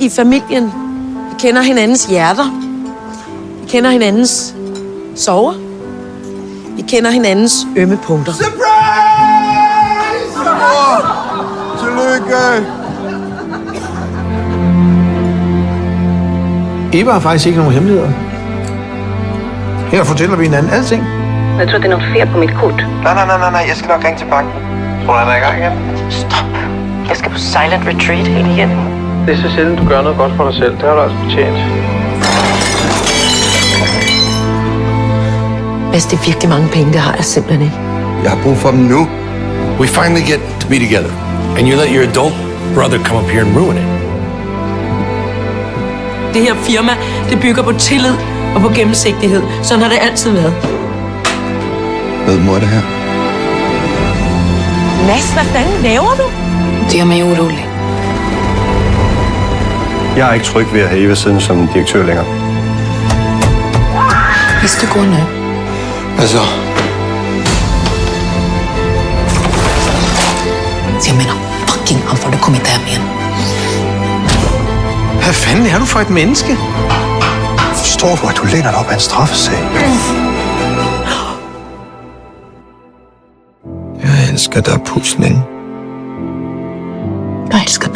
i familien. Vi kender hinandens hjerter. Vi kender hinandens sorger. Vi kender hinandens ømme punkter. Surprise! Tillykke! Eva har faktisk ikke nogen hemmeligheder. Her fortæller vi hinanden alting. Jeg tror, det er noget fel på mit kort. Nej. Jeg skal nok ringe til banken. Tror du, han er i gang igen? Stop. Jeg skal på silent retreat helt igen. Det er så sjældent, du gør noget godt for dig selv. Det har du altså fortjent. Mads, det er virkelig mange penge, det har jeg simpelthen ikke. Jeg har brug for dem nu. We finally get to be together, and you let your adult brother come up here and ruin it. Det her firma, det bygger på tillid og på gennemsigtighed. Sådan har det altid været. Hvad må det her? Mads, hvad fanden laver du? Det gør mig urolig. Jeg er ikke tryg ved at have Eva siden som direktør længere. Hvis du går nu. Hvad så? Så jeg mener, fucking ham får du kommet hjem igen. Hvad fanden er du for et menneske? Forstår du, at du læner dig op af en straffesag? Jeg elsker dig, Pusling. Jeg elsker